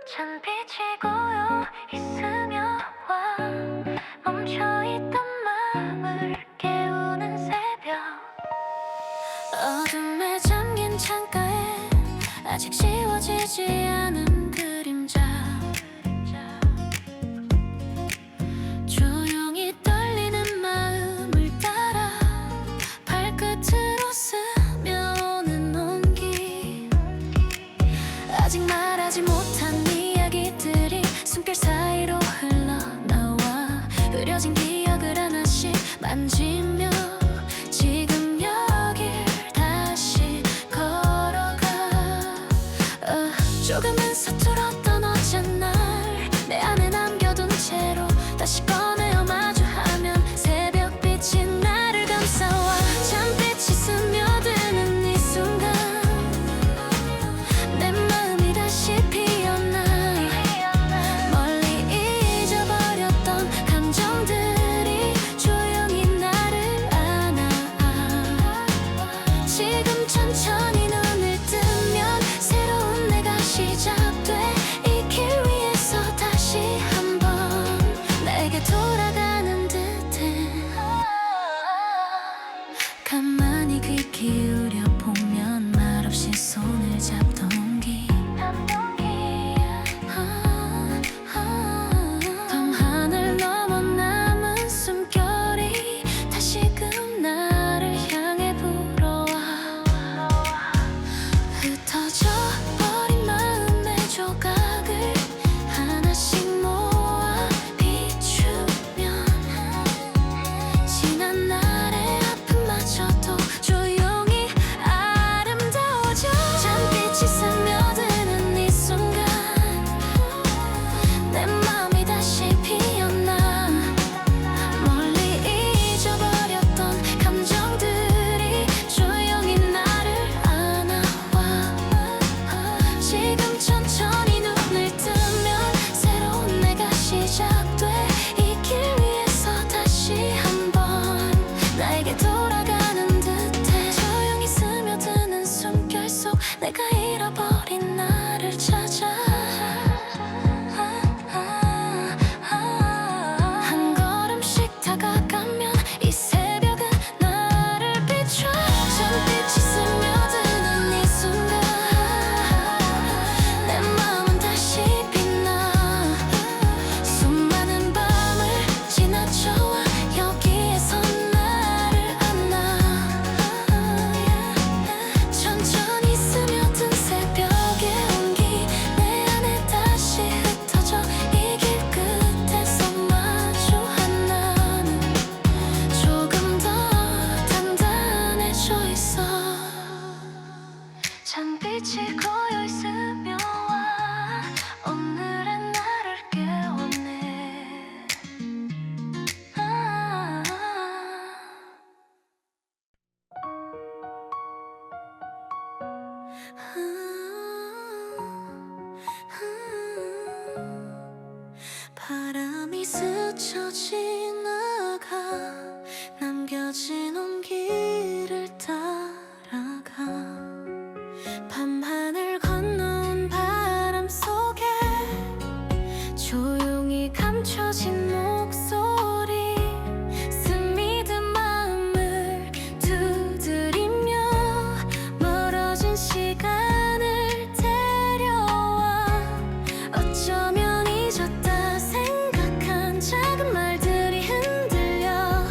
찬빛이 고여 있으며 와 멈춰있던 마음을 깨우는 새벽 어둠에 잠긴 창가에 아직 지워지지 않은 그림자 조용히 떨리는 마음을 따라 발끝으로 스며오는 온기 아직 말하지 못한 이야기들이 숨결 사이로 흘러나와 흐려진 기억을 하나씩 만지며 지금 여길 다시 걸어가 조금은 서툴었던 어제 날 내 안에 남겨둔 채로 다시 꺼내어 마주하면 새벽빛이 나를 감싸와 잠빛이 스며드는 이 순간 내 마음이 다시 피어나 멀리 잊어버렸던 감정들이 조용히 나를 안아 지금 천천히 눈을 뜨면 새로운 내가 시작돼 이 길 위에서 다시 한번 내게 돌아가는 듯해 가만히 귀 기울여 보면 말없이 손을 잡던 온기 밤하늘 넘어 남은 숨결이 다시금 나를 향해 불어와 흩어져 버린 마음의 조각을 하나씩 모아 비추면 지난 날의 아픔마저도 조용히 아름다워져 잠빛이 스며드는 이 순간 내 마음이 다시 피어나 멀리 잊어버렸던 감정들이 조용히 나를 안아와 지금 천천히 눈을 뜨면 새로운 내가 시작돼 이 길 위에서 다시 한번 나에게 돌아가는 듯해 조용히 스며드는 숨결 속 내가 잃어버린 나를 찾아 한 걸음씩 다가가면 이 새벽은 나를 비춰 잠빛이 스며드는 이 순간 내 마음은 다시 빛나 수많은 밤을 지나쳐와 여기에서 나를 안아 천천히 스며든 새벽의 온기 내 안에 다시 흩어져 이 길 끝에서 마주한 나는 조금 더 단단해져 있어 찬빛이 고여 있으며 와 오늘의 나를 깨웠네 바람이 스쳐 지나가 남겨진 온기를 따라가 밤하늘 건너온 바람 속에 조용히 감춰진 목소리 스미든 마음을 두드리며 멀어진 시간을 데려와 어쩌면 잊었다 생각한 작은 말들이 흔들려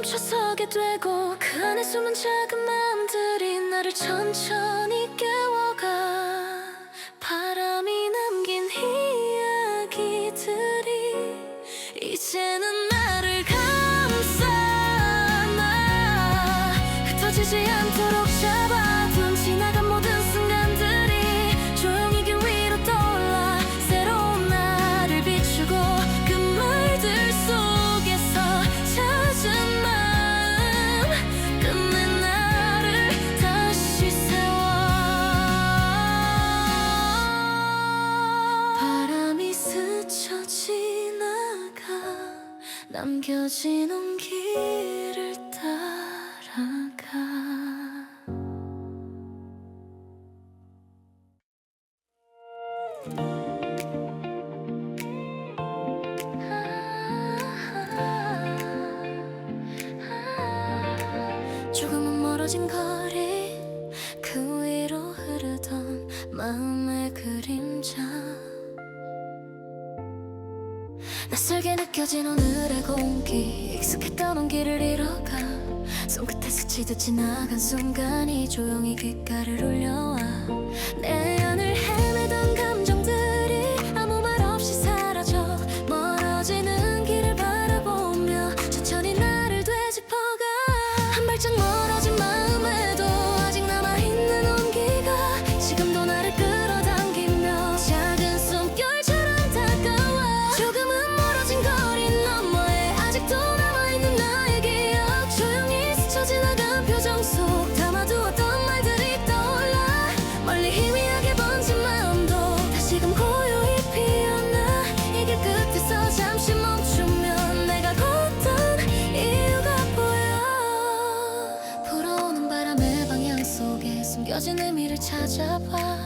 멈춰서게 되고 그 안에 숨은 작은 마음들이 나를 천천히 깨워가. 바람이 남긴 이야기들이 이제는 나를 감싸나. 흩어지지 않도록 잡아둔 지나간 모든 순간들이 조용히 길 위로 떠올라 새로운 나를 비추고 그 말들 속에서 찾은 마음 끝내 나를 다시 세워. 바람이 스쳐 지나가 남겨진 온기를 따라가. 조금은 멀어진 거리 그 위로 흐르던 마음의 그림자. 낯설게 느껴진 오늘의 공기 익숙했던 온기를 잃어가. 손끝에 스치듯 지나간 순간이 조용히 귓가를 울려와. 내 안을 헤매던 감정들이 아무 말 없이 사라져. 멀어지는 길을 바라보며 천천히 나를 되짚어가. 한 발짝 멀어진 마음에도 아직 남아있는 온기가 지금도 나를 끌어당기며 작은 숨결처럼 다가와. 조금은 멀어진 거리 너머에 아직도 남아있는 나의 기억. 조용히 스쳐 지나간 표정 속 담아두었던 말들이 떠올라. 멀리 희미하게 번진 마음도 다시금 고요히 피어나. 이 길 끝에서 잠시 멈추면 내가 걷던 이유가 보여. 불어오는 바람의 방향 속에 숨겨진 의미를 찾아봐.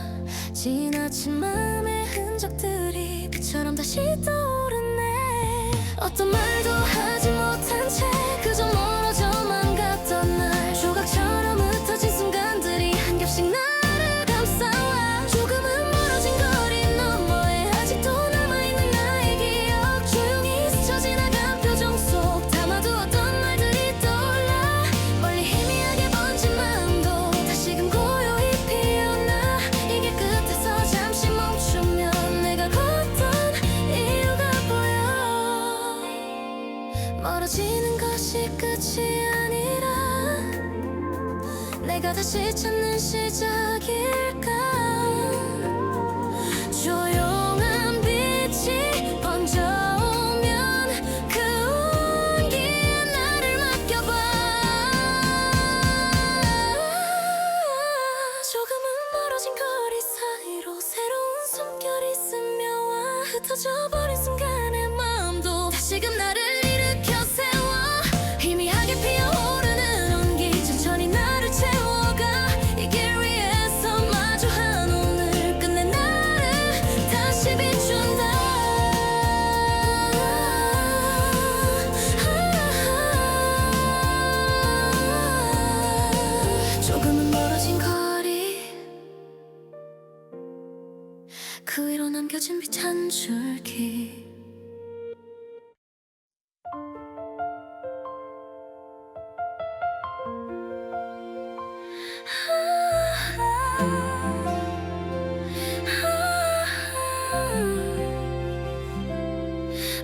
지나친 마음의 흔적들이 빛처럼 다시 떠오르네. 어떤 말도 하지 못한 채 그저 멀어져만 갔던 날. 조각처럼 흩어진 순간들이 한 겹씩 나를 감싸와. 조금은 멀어진 거리 너머에 아직도 남아있는 나의 기억. 조용히 스쳐 지나간 표정 속 담아두었던 말들이 떠올라. 멀리 희미하게 번진 마음도 다시금 고요히 피어나. 이 길 끝에서 잠시 멈추면 내가 걷던 이유가 보여. 멀어지는 것이 끝이 아니라 내가 다시 찾는 시작일까. 조용한 빛이 번져오면 그 온기에 나를 맡겨봐. 조금은 멀어진 거리 사이로 새로운 숨결이 스며와. 흩어져 버린 순간의 마음도 다시금 나를 일으켜 세워. 희미하게 피어오르는 온기 천천히 나를 채워가. 이 길 위에서 마주한 오늘 끝내 나를 다시 비춘다. 조금은 멀어진 거리 그 위로 남겨진 빛 한 줄기.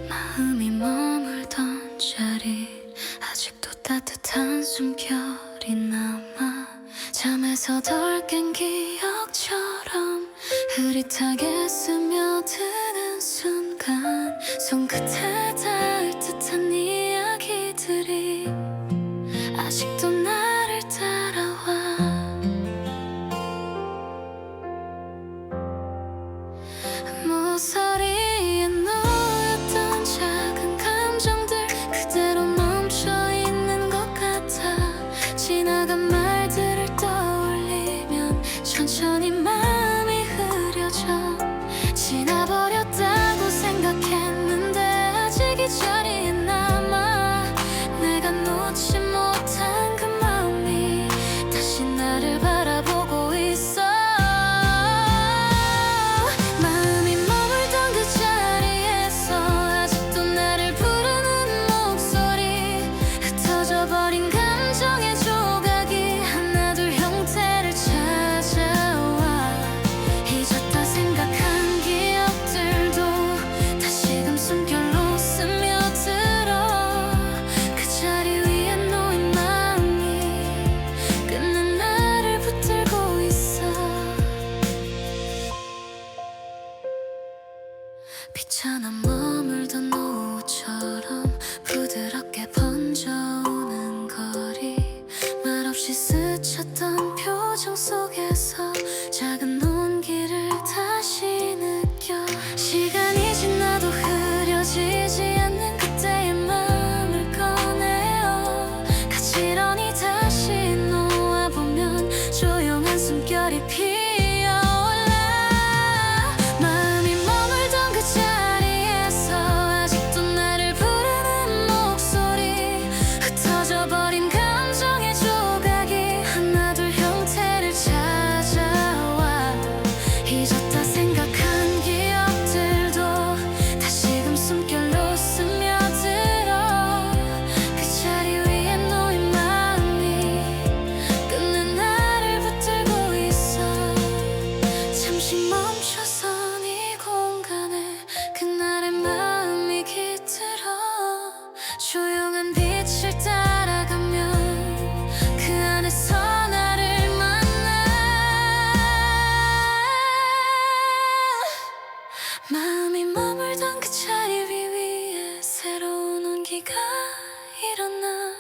마음이 머물던 자리 아직도 따뜻한 숨결이 남아. 잠에서 덜 깬 기억처럼 흐릿하게 스며드는 순간. 손끝에 닿을 듯한 이야기들이 아직도 나를 따라와. 모서리에 놓였던 작은 감정들 그대로 멈춰있는 것 같아. 지나간 말들을 떠올리면 천천히 마음이 흐려져. 지나버렸다고 생각했는데 비천한 머물던 노처럼 부드럽게 번져오는 거리, 말없이 스쳤던 표정 속에서 작은 온기를 다시 느껴. 시간이 지나도 흐려지지 않는 그때의 마음을 꺼내어 가지런히 다시 놓아보면 조용한 숨결이 피어올라. 마음이 머물던 그 자리에서 아직도 나를 부르는 목소리, 흩어져버린 감정의 조각이 하나둘 형태를 찾아와. 잊었다 생각한 기억들도 다시금 숨결로 스며들어. 그 자리 위에 놓인 마음이 끝내 나를 붙들고 있어. 잠시 멈춰선 이 공간에 그날의 마음이 깃들어. 조용한 빛을 따라가면 그 안에서 나를 만나. 마음이 머물던 그 자리 위에 새로운 온기가 일어나.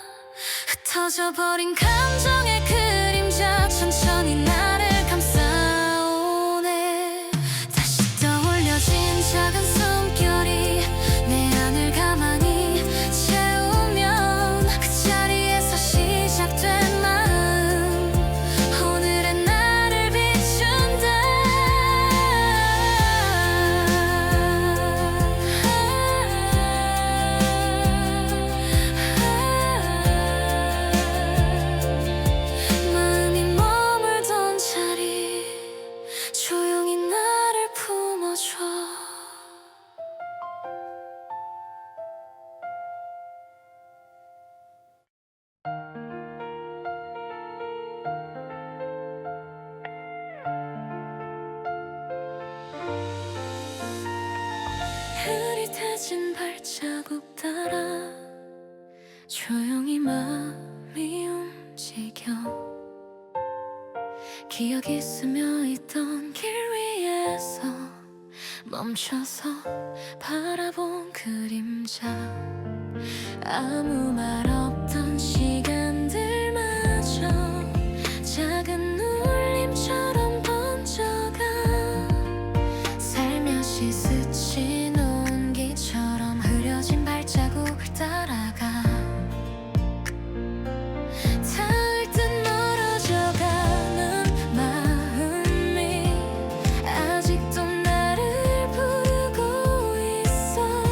흩어져버린 감정의 그림자 천천히 나를 감싸오네. 다시 떠올려진 작은 숨결이 내 안을 가만히 채우면 그 자리에서 시작된 마음 오늘의 나를 비춘다. 마음이 머물던 자리 조용히 나를 품어줘. 흐릿해진 발자국 따라 조용히 마음이 움직여. 기억이 스며있던 길 위에서 멈춰서 바라본 그림자. 아무 말 없던 시간들마저 작은 울림처럼 번져가. 살며시 스친 온기처럼 흐려진 발자국을 따라가. 닿을 듯 멀어져가는 마음이 아직도 나를 부르고 있어.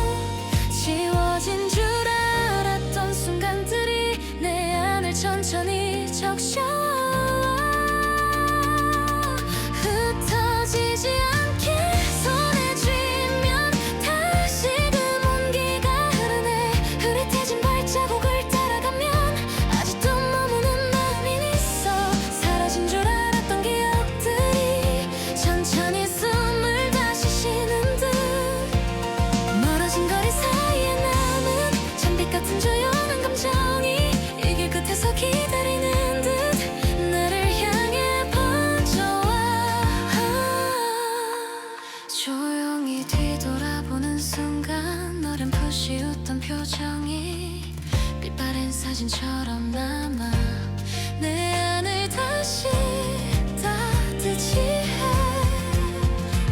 지워진 줄 알았던 순간들이 내 안을 천천히 적셔와. 흩어지지 않게 손에 쥐면 다시금 온기가 흐르네. 흐릿해진 발자국을 따라가면 아직도 머무는 마음이 있어. 사라진 줄 알았던 기억들이 천천히 숨을 다시 쉬는 듯. 멀어진 거리 사이에 남은 잔빛 같은 조용한 감정이 이 길 끝에서 기다리는 듯 나를 향해 번져와. 조용히 뒤돌아보는 순간 어렴풋이 웃던 표정이 빛바랜 사진처럼 남아. 내 안을 다시 따뜻히 해.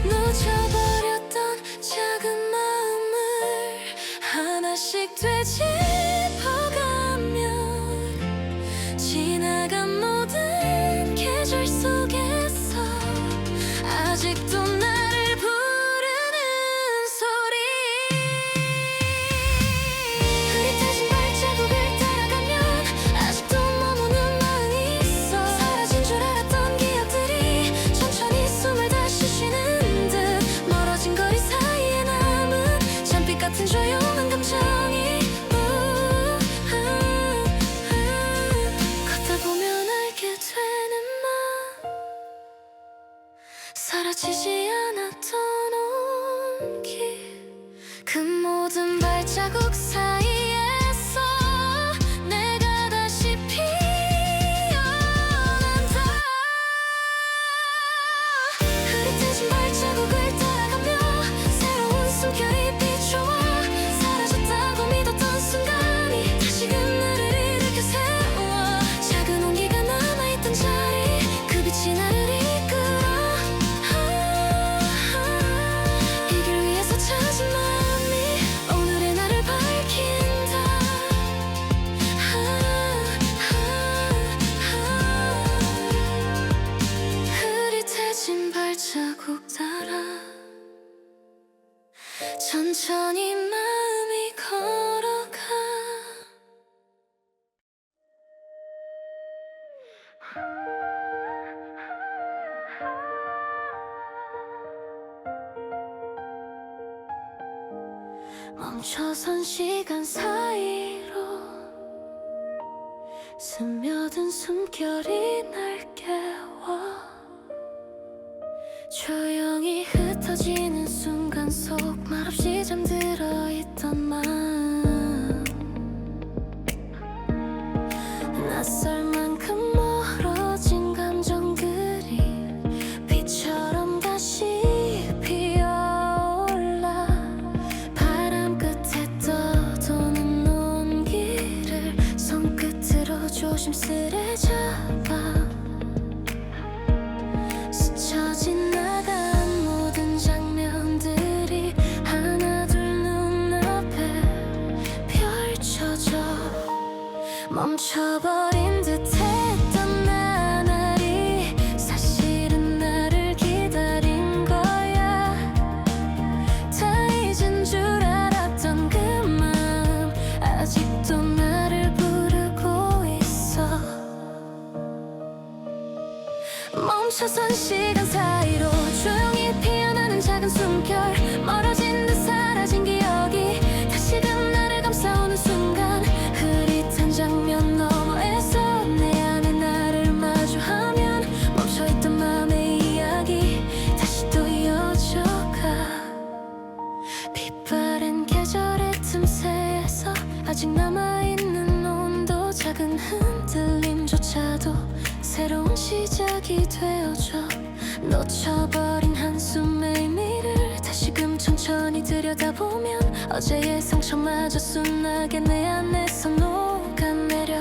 놓쳐버렸던 작은 마음을 하나씩 되짚어가면 지나간 모든 계절 속에서 아직도 나를 부르는 소리. 흐릿해진 발자국을 따라가면 아직도 머무는 마음이 있어. 사라진 줄 알았던 기억들이 천천히 숨을 다시 쉬는 듯. 멀어진 거리 사이에 남은 잔빛 같은 조용한 감정이 걷다 보면 알게 되는 맘. 사라지지 않았던 온기, 그 모든 발자국 사이에서 내가 다시 피어난다. 흐릿해진 발자국을 따라가며 새로운 숨결 천천히 마음이 걸어가. 멈춰선 시간 사이로 스며든 숨결이 날 깨워. 조용히 흩어지는 순간 속 말없이 잠들어 있던 마음, 낯설 만큼 멀어진 감정들이 빛처럼 다시 피어올라. 바람 끝에 떠도는 온기를 손끝으로 조심스레 잡아. 스쳐진 나간 모든 장면들이 하나둘 눈앞에 펼쳐져. 멈춰버린 듯했던 나날이 사실은 나를 기다린 거야. 다 잊은 줄 알았던 그 마음 아직도 나를 부르고 있어. 멈춰선 시간 사이로 조용히 피어나는 작은 숨결, 멀어진 듯 사라진 기억이 다시금 나를 감싸오는 순간, 흐릿한 장면 너머에서 내 안에 나를 마주하면 멈춰있던 마음의 이야기 다시 또 이어져가. 빛바랜 계절의 틈새에서 아직 남아있는 온도, 작은 흔들림조차도 새로운 시작이 되어줘. 놓쳐버린 한숨의 의미를 다시금 천천히 들여다보면 어제의 상처마저 순하게 내 안에서 녹아내려.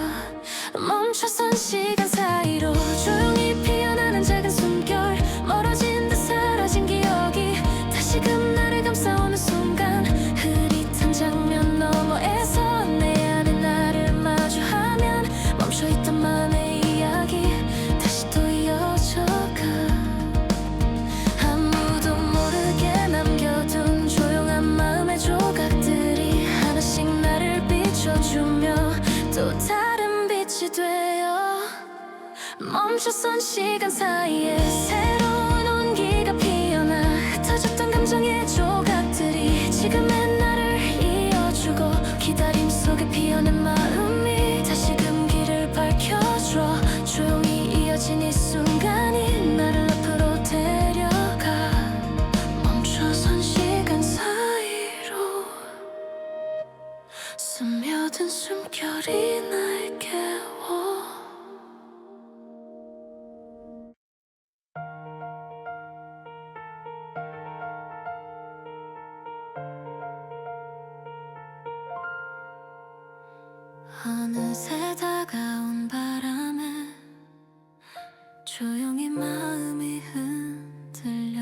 멈춰선 시간 사이로 조용히 피어나는 작은 숨결, 멀어진 듯 사라진 기억이 다시금 나를 감싸오는 순간, 흐릿한 장면 너머에서 내 안에 나를 마주하면 멈춰있던 마음의 이야기 다시 또 이어져가. 아무도 모르게 남겨둔 조용한 마음의 조각들이 하나씩 나를 비춰주며 또 다른 빛이 되어. 멈춰선 시간 사이에 새로운 온기가 피어나. 흩어졌던 감정의 조각들이 지금의 나를 이어주고, 기다림 속에 피어낸 마음이 다시금 길을 밝혀줘. 조용히 이어진 이 순간이 나를 앞으로 데려가. 멈춰선 시간 사이로 스며든 숨결이 날 깨워. 어느새 다가온 바람에 조용히 마음이 흔들려.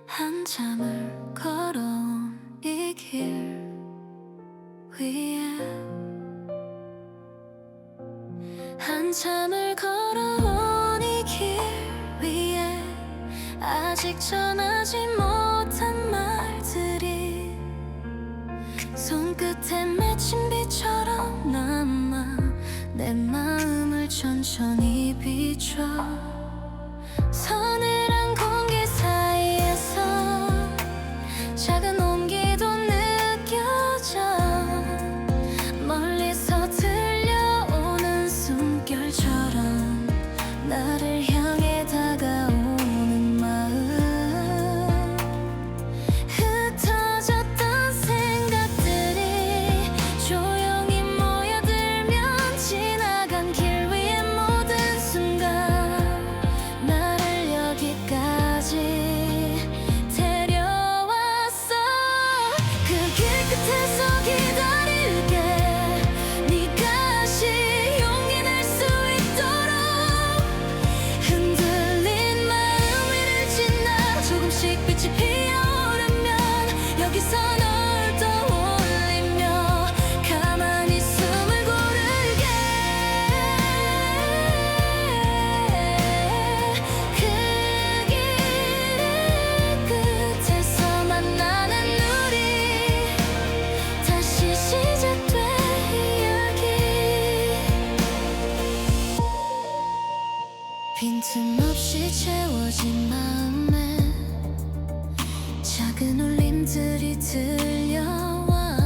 한참을 걸어온 이 길 위에, 한참을 걸어온 이 길 위에 아직 전하지 못한 말들이 손끝에 맺힌 빛처럼 남아 내 마음을 천천히 비춰. 서늘한 공기 사이에서 작은 온기도 느껴져. 멀리서 들려오는 숨결처럼 나를 향해 다가오는 마음, 흩어졌던 생각들이 조용히 모여들면 지나간 길 위의 모든 순간 울림들이 들려와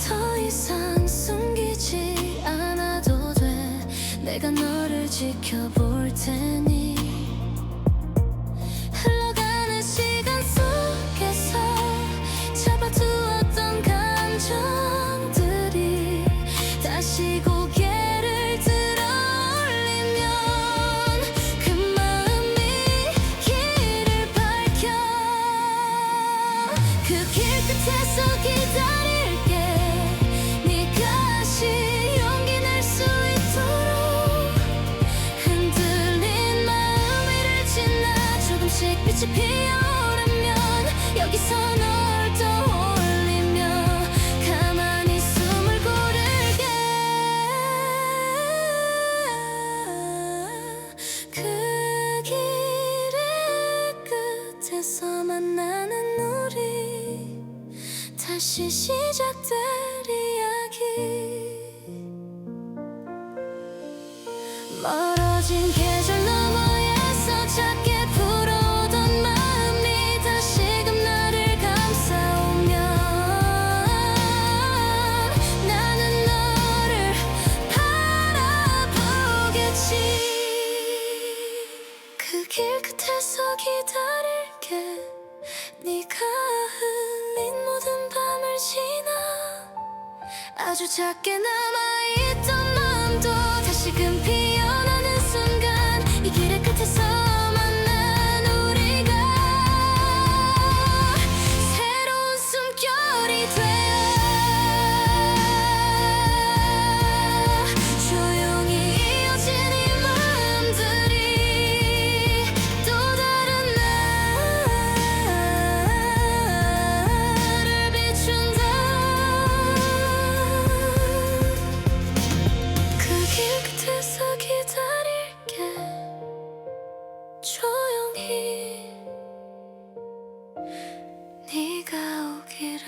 더 이상 숨기지 않아도 돼. 내가 너를 지켜볼 테니. 흘러가는 시간 속에서 잡아두었던 감정들이 다시 고개를 들어 올리면 그 마음이 길을 밝혀. 그 길 끝에서 기다릴게. 네가 다시 용기 낼 수 있도록. 흔들린 마음 위를 지나 조금씩 빛이 피어오르면 여기서 널 떠올리며 가만히 숨을 고를게. 그 길의 끝에서 만나는 우리 다시 시작될 이야기. 멀어진 계절 너머에서 작게 불어오던 마음이 다시금 나를 감싸오면 나는 너를 바라보겠지. 그 길 끝에서 기다릴게. 네가 흘린 모든 밤을 지나 아주 작게 남아있던 마음도 다시금 피어나는 순간 이 길의 끝에서 만난 우리가 새로운 숨결이 되어 조용히 이어진 이 마음들이 또 다른 나를 비춘다. 그 길 끝에서 기다릴게. 조용히 네가 오기를.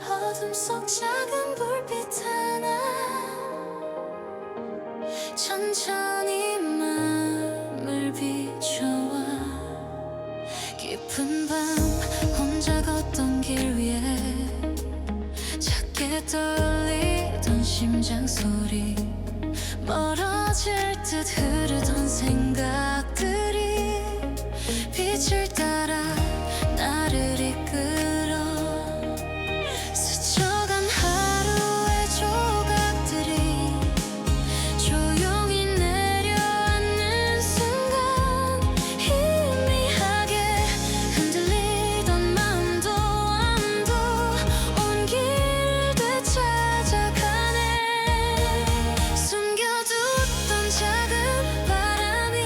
어둠 속 작은 불빛 하나 천천히 맘을 비춰와. 깊은 밤 혼자 걷던 길 위에 작게 떨리던 심장 소리. 멀어질 듯 흐르던 생각들이 빛을 따라 나를 이끌어. 스쳐간 하루의 조각들이 조용히 내려앉는 순간 희미하게 흔들리던 마음도 안도 온 길을 되찾아가네. 숨겨뒀던 작은 바람이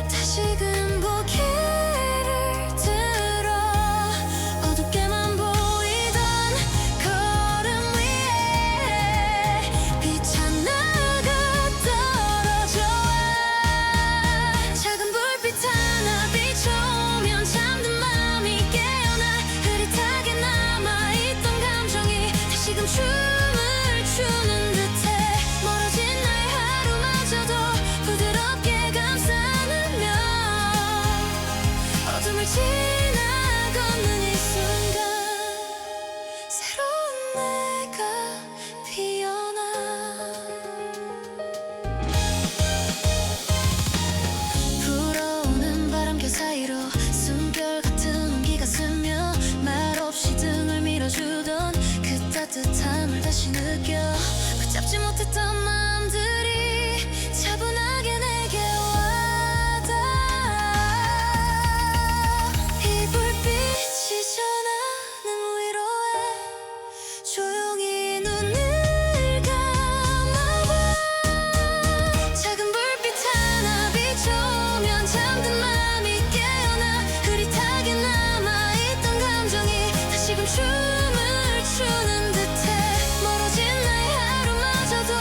다시금 고개를 들어 어둡게만 보이던 걸음 위에 비쳐나가 떨어져와. 작은 불빛 하나 비춰오면 잠든 마음이 깨어나. 흐릿하게 남아있던 감정이 다시금 춤을 추는 듯해. 멀어진 나의 하루마저도 부드럽게 감싸 안으며 어둠을 지나 걷는 이 순간 새로운 내가 피어나. 불어오는 바람결 사이로 숨결 같은 온기가 스며 말없이 등을 밀어주던 그 따뜻함을 다시 느껴. 붙잡지 못했던 마음들이 차분하게 내게 와닿아. 이 불빛이 전하는 위로에 조용히 눈을 감아봐. 작은 불빛 하나 비춰오면 잠든 마음이 깨어나. 흐릿하게 남아있던 감정이 다시금 춤을 추는 듯해. 멀어진 나의 하루마저도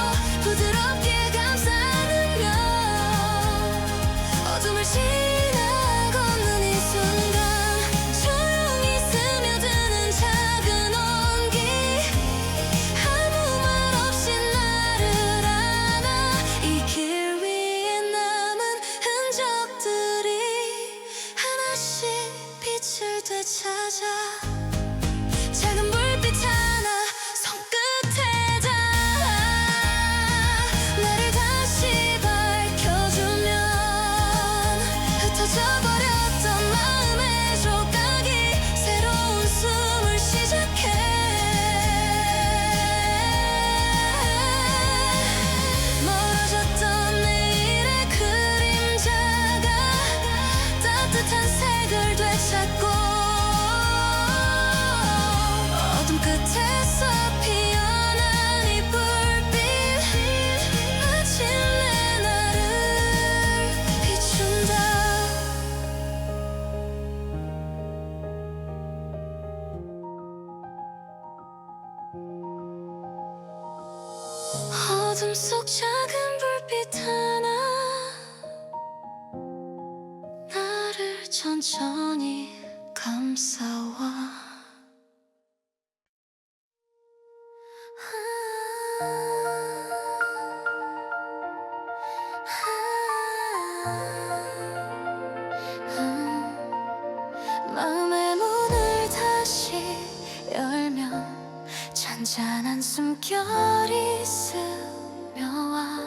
속 작은 불빛 하나 나를 천천히 감싸와. 마음의 문을 다시 열면 잔잔한 숨결이 스며와.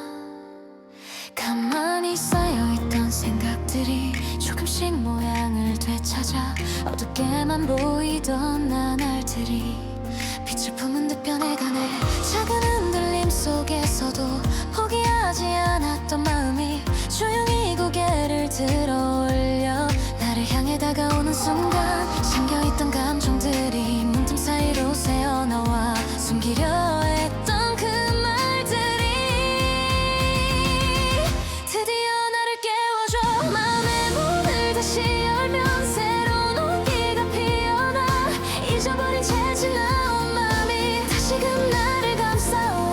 가만히 쌓여있던 생각들이 조금씩 모양을 되찾아 어둡게만 보이던 나날들이 빛을 품은 듯 변해가네. 작은 흔들림 속에서도 포기하지 않았던 마음이 조용히 고개를 들어 올려 나를 향해 다가오는 순간 잠겨있던 감정들이 문틈 사이로 새어나와 숨기려 했던 그 말들이 드디어 나를 깨워줘. 마음의 문을 다시 열면 새로운 온기가 피어나. 잊어버린 채 지나온 마음이 다시금 나를 감싸와.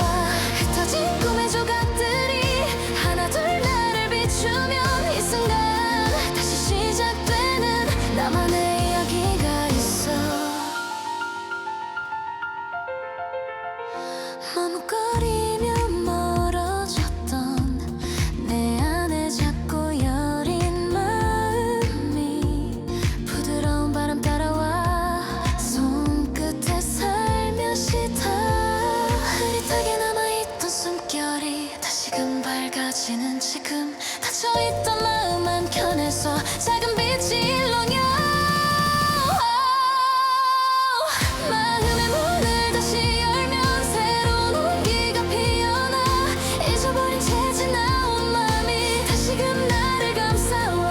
흩어진 꿈의 조각들이 하나둘 나를 비추면 이 순간 다시 시작되는 나만의 이야기가 있어. 머뭇거리며 멀어졌던 내 안에 작고 여린 마음이 부드러운 바람 따라와 손끝에 살며시 닿아. 흐릿하게 남아있던 숨결이 다시금 밝아지는 지금 닫혀있던 마음 한켠에서 작은 빛이 일렁여. 마음의 문을 다시 열면 새로운 온기가 피어나. 잊어버린 채 지나온 마음이 다시금 나를 감싸와.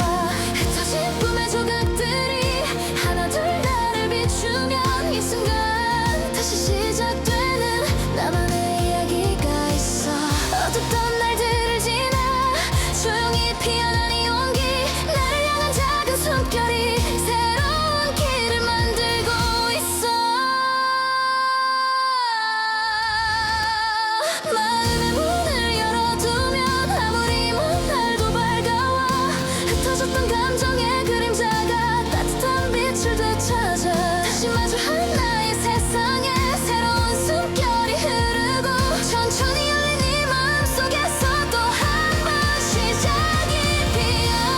흩어진 꿈의 조각들이 하나둘 나를 비추면 이 순간 다시 시작되는 나만의 이야기가 있어. 어둡던 날들을 지나 조용히 피어난 이 온기 나를 향한 작은 숨결이 새로운 길을 만들고 있어. 마음의 문을 열어두면 아무리 먼 날도 밝아와. 흩어졌던 감정의 그림자가 따뜻한 빛을 되찾아. 다시 마주한 나의 세상에 새로운 숨결이 흐르고 천천히 열린 이 마음속에서 또 한 번 시작이 피어난다.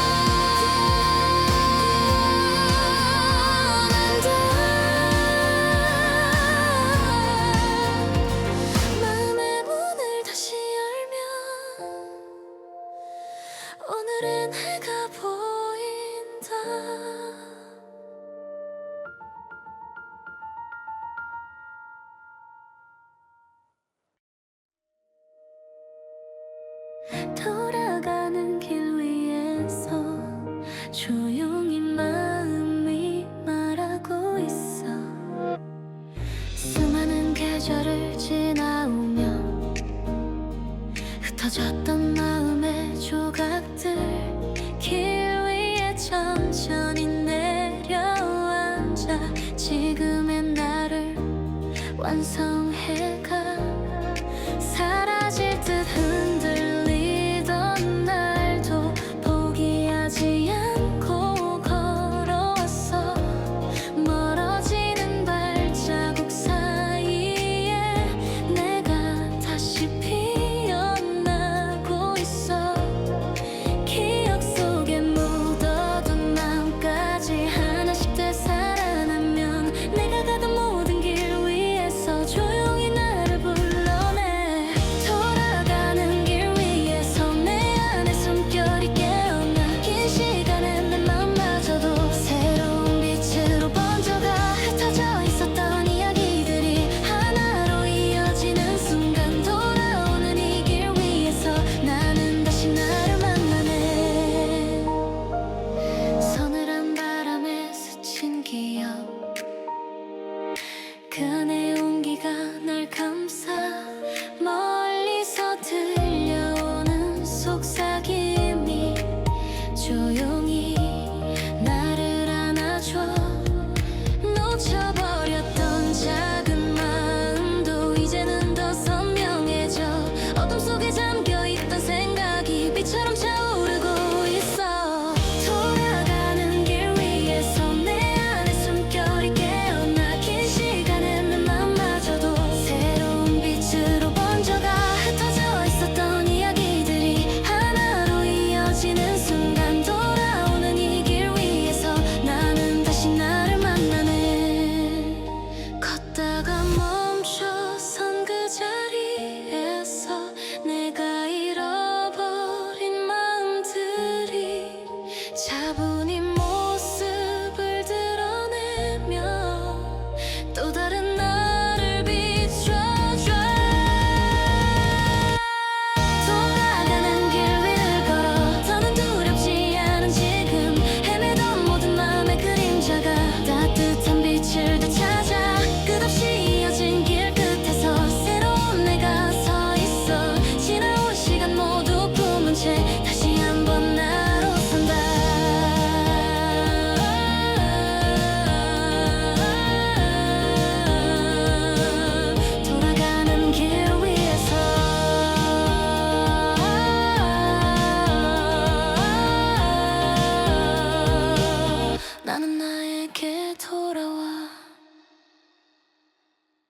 마음의 문을 다시 열면 오늘의 내가 보인다. 돌아가는 길 위에서 조용히 마음이 말하고 있어. 수많은 계절을 지나오며 흩어졌던 마음의 조각들 길 위에 천천히